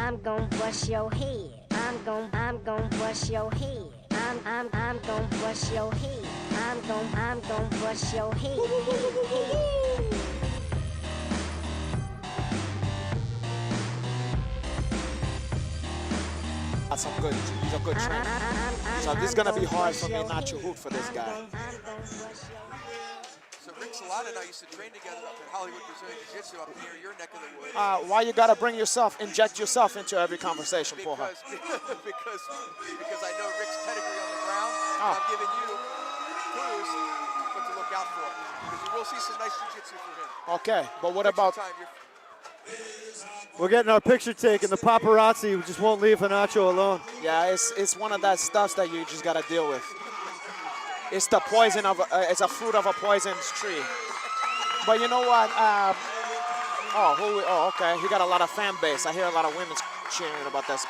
I'm gon' bust your head. I'm gon' bust your head. I'm gon' bust your head. I'm gon' bust your head. That's some good. These are good training. So this is gonna be hard for me not to root for this guy. So Rick Salata and I used to train together up in Hollywood Brazilian Jiu-Jitsu up near your neck of the woods. Why you gotta inject yourself into every conversation, Paul? Because I know Rick's pedigree on the ground. Oh. I'm giving you clues what to look out for. Because you will see some nice jiu-jitsu from him. Okay, but what about... We're getting our picture taken. The paparazzi just won't leave Hanacho alone. Yeah, it's one of that stuff that you just gotta deal with. It's the poison of it's a fruit of a poisonous tree. But you know what? Okay. He got a lot of fan base. I hear a lot of women cheering about this.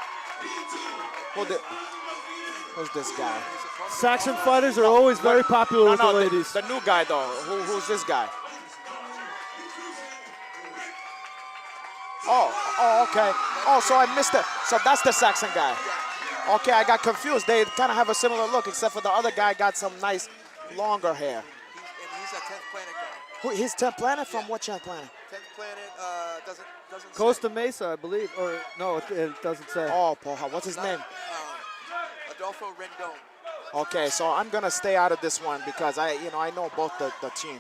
Who's this guy? Saxon fighters are always very popular with the ladies. The new guy though. Who's this guy? Oh, okay. Oh, so I missed it. So that's the Saxon guy. Okay, I got confused. They kind of have a similar look, except for the other guy got some nice longer hair. He's a 10th Planet guy. Who? He's 10th Planet? From what 10th Planet? 10th Planet doesn't Costa say. Mesa, I believe. Or no, it doesn't say. Oh, Paul, what's his name? Adolfo Rendon. Okay, so I'm gonna stay out of this one because I know both the team.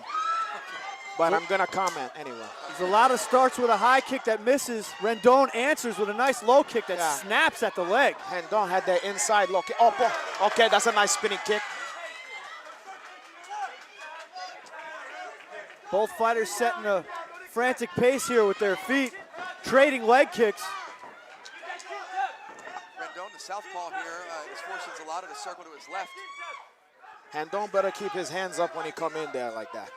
But I'm gonna comment anyway. There's a lot of starts with a high kick that misses. Rendon answers with a nice low kick that snaps at the leg. Rendon had that inside low kick. Oh, okay, that's a nice spinning kick. Both fighters setting a frantic pace here with their feet, trading leg kicks. Rendon, the southpaw here, is forcing Zelda to circle to his left. Rendon better keep his hands up when he come in there like that.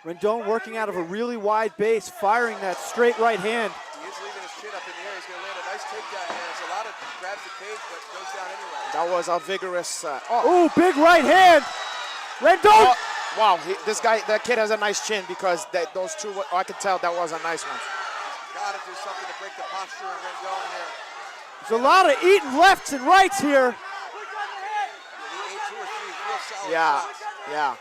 Rendon working out of a really wide base, firing that straight right hand. He is leaving his chin up in the air. He's going to land a nice takedown here. Zelda grabs the cage, but goes down anyway. That was a vigorous. Ooh, big right hand. Rendon. Oh, wow, that kid has a nice chin because those two. I could tell that was a nice one. Got to do something to break the posture of Rendon here. There's a lot of eating lefts and rights here. Yeah, he ate 2 or 3 real solid shots. Yeah.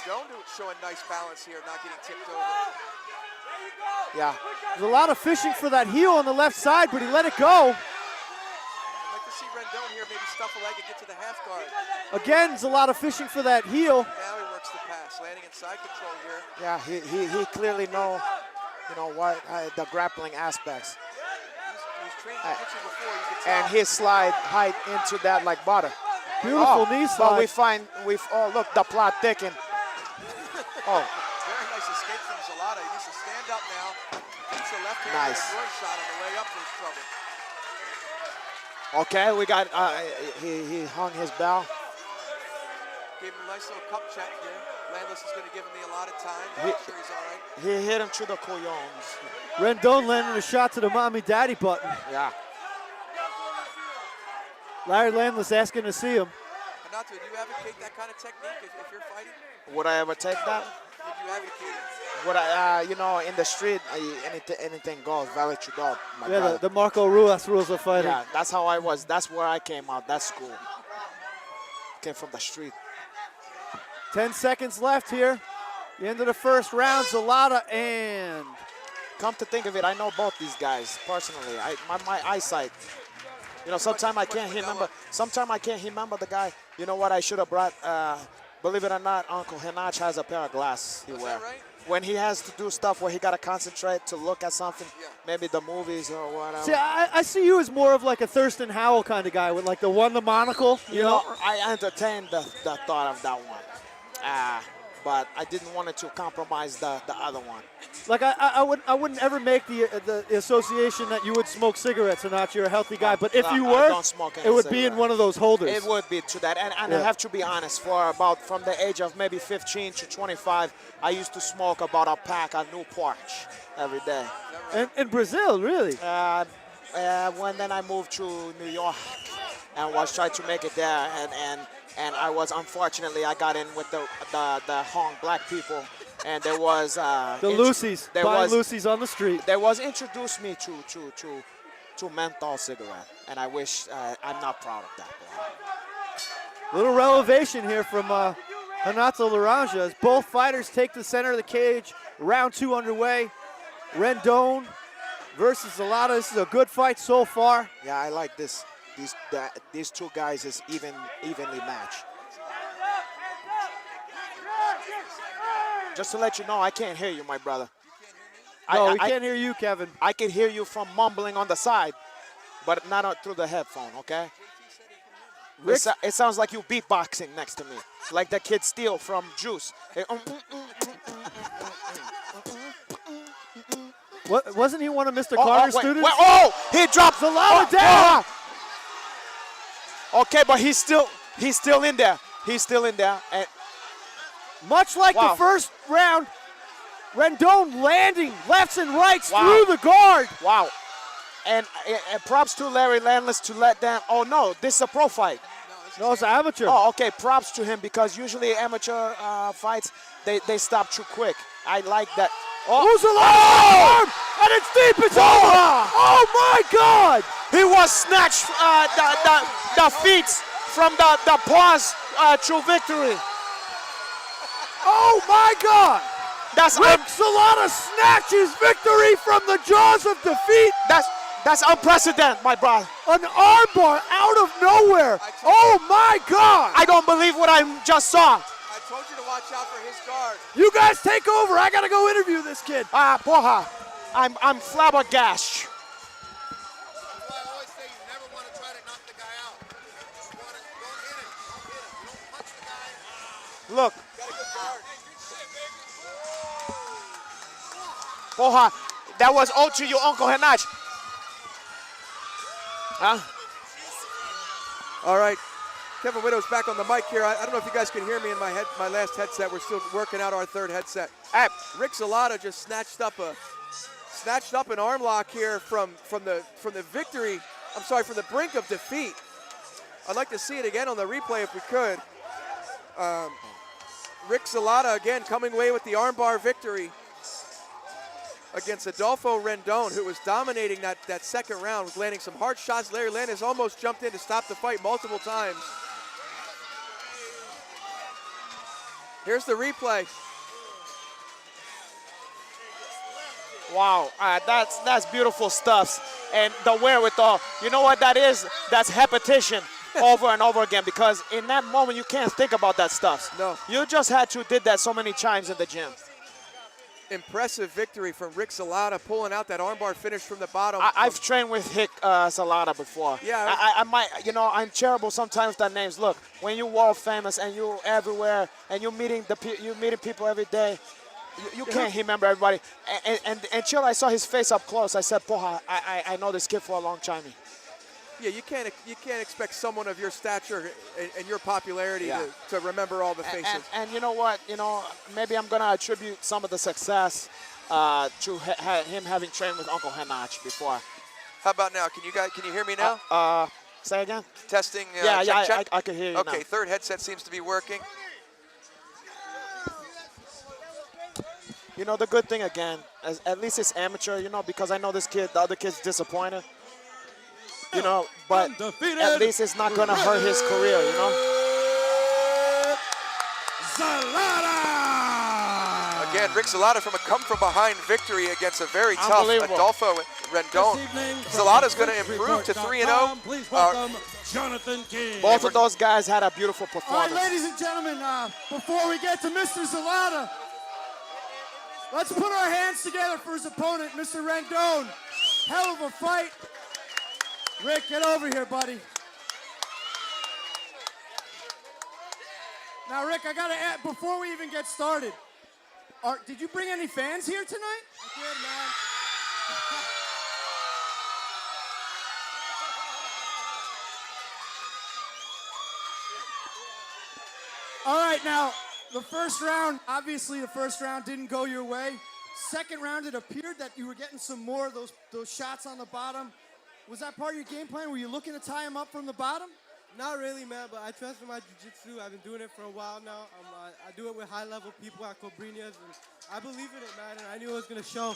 Rendon showing nice balance here, not getting tipped over. Yeah. There's a lot of fishing for that heel on the left side, but he let it go. I'd like to see Rendon here maybe stuff a leg and get to the half guard. Again, there's a lot of fishing for that heel. Now he works the pass, landing in side control here. Yeah, he clearly know what the grappling aspects. He's trained jiu-jitsu before, you can tell. And his slide height into that like butter. Beautiful knee slide. But look, the plot thicken. Very nice escape from Zelda. He needs to stand up now. Gets the left hand Nice. with a good shot on the way up to his trouble. Okay, we got he hung his bell. Gave him a nice little cup check here. Landless is going to give him a lot of time. I'm sure he's all right. He hit him through the couillons. Rendon landing a shot to the mommy daddy button. Yeah. Larry Landless asking to see him. Renato, do you advocate that kind of technique if you're fighting? Would I ever take that? Would you advocate it? Would I, in the street, anything goes. Vale Trudeau, my brother. The Marco Ruas rules of fighting. Yeah, that's how I was. That's where I came out, that school. Came from the street. 10 seconds left here. The end of the first round, Zelda and... Come to think of it, I know both these guys personally. My eyesight. Sometimes I can't remember. Sometimes I can't remember the guy. You know what? I should have brought. Believe it or not, Uncle Henach has a pair of glasses he wears. Right? When he has to do stuff where he gotta concentrate to look at something, maybe the movies or whatever. See, I see you as more of like a Thurston Howell kind of guy with like the monocle. You know, I entertained the thought of that one. But I didn't want it to compromise the other one. Like I wouldn't ever make the association that you would smoke cigarettes or not. You're a healthy guy, but if you were, it would be in one of those holders. It would be to that, and I have to be honest. From the age of maybe 15 to 25, I used to smoke about a pack of Newport every day. And in Brazil, really? When then I moved to New York and was trying to make it there, and I was unfortunately I got in with the Hong black people and there was the Lucy's. Buying Lucy's on the street. There was introduced me to menthol cigarette, and I wish I'm not proud of that. Little relevation here from Renato Laranja as both fighters take the center of the cage. Round 2 underway. Rendon versus Zelda. This is a good fight so far. Yeah, I like this. These two guys is evenly matched. Just to let you know, I can't hear you, my brother. No, we can't hear you, Kevin. I can hear you from mumbling on the side, but not through the headphone, okay? It sounds like you beatboxing next to me, like that kid Steele from Juice. What, wasn't he one of Mr. Carter's students? He dropped Zelda down. Okay, but he's still in there. He's still in there. And much like the first round, Rendon landing lefts and rights through the guard. Wow. And props to Larry Landless to let them. Oh, no, this is a pro fight. No, it's an amateur. Oh, okay, props to him because usually amateur fights, they stop too quick. I like that. Who's alive? And it's deep, it's over. Oh, my God. He was snatched the feet from the paws to victory. Oh, my God. That's Rick Zelda snatches victory from the jaws of defeat. That's unprecedented, my brother. An armbar out of nowhere. Oh, my God. I don't believe what I just saw. I told you to watch out for his guard. You guys take over. I got to go interview this kid. Porra, I'm flabbergasted. That's why I always say you never want to try to knock the guy out. You want to, don't hit him. Don't hit him. You don't punch the guy. Look. Got a good guard. Porra, that was owed to you, Uncle Henach. Huh? All right. Kevin Widow's back on the mic here. I don't know if you guys can hear me in my last headset. We're still working out our third headset. Rick Zelda just snatched up an arm lock here from the victory. I'm sorry, from the brink of defeat. I'd like to see it again on the replay if we could. Rick Zelda again coming away with the armbar victory against Adolfo Rendon, who was dominating that second round, was landing some hard shots. Larry Landis almost jumped in to stop the fight multiple times. Here's the replay. Wow, that's beautiful stuff. And the wherewithal, you know what that is? That's repetition over and over again, because in that moment you can't think about that stuff. No. You just did that so many times in the gym. Impressive victory from Rick Zelda, pulling out that armbar finish from the bottom. I've trained with Rick Zelda before. Yeah. I might, I'm terrible sometimes with that names. Look, when you're world famous and you're everywhere and you're meeting people every day, you can't remember everybody. And until I saw his face up close, I said, Porra, I know this kid for a long time. Yeah, you can't expect someone of your stature and your popularity to remember all the faces. And you know what? Maybe I'm gonna attribute some of the success to him having trained with Uncle Henach before. How about now? Can you hear me now? Say again. Testing. Check. I can hear you. Okay, now. third headset seems to be working. The good thing again, at least it's amateur. Because I know this kid, the other kid's disappointed. But at least it's not going to hurt his career, Zelda! Again, Rick Zelda from a come-from-behind victory against a very tough Adolfo Rendon. Zelada's going to improve to 3-0. Please welcome Jonathan King. Both of those guys had a beautiful performance. All right, ladies and gentlemen, before we get to Mr. Zelda, let's put our hands together for his opponent, Mr. Rendon. Hell of a fight. Rick, get over here, buddy. Now, Rick, I got to add, before we even get started, did you bring any fans here tonight? I did, man. All right, now, the first round, obviously the first round didn't go your way. Second round, it appeared that you were getting some more of those shots on the bottom. Was that part of your game plan? Were you looking to tie him up from the bottom? Not really, man, but I trust in my jiu-jitsu. I've been doing it for a while now. I do it with high-level people at Cobrinas, and I believe in it, man, and I knew it was going to show.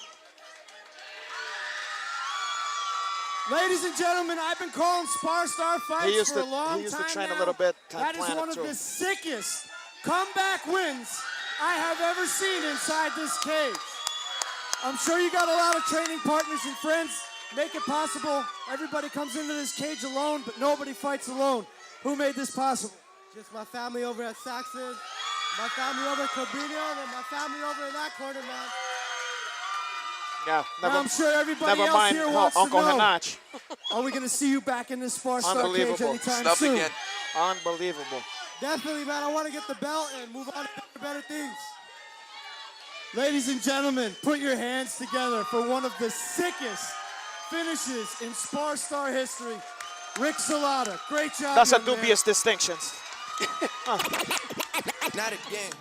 Ladies and gentlemen, I've been calling SparStar fights for a long time He used to train now. a little bit. That is one of the sickest comeback wins I have ever seen inside this cage. I'm sure you got a lot of training partners and friends. Make it possible. Everybody comes into this cage alone, but nobody fights alone. Who made this possible? Just my family over at Saxon, my family over at Cobrino, and my family over in that corner, man. Yeah, I'm sure everybody never else mind here wants Uncle to know. Hanach. Are we going to see you back in this SparStar cage Unbelievable. anytime Snubbed soon? again. Unbelievable. Definitely, man. I want to get the belt and move on to better things. Ladies and gentlemen, put your hands together for one of the sickest finishes in SparStar history. Rick Zelda. Great job. That's a young man. dubious distinction. Not again.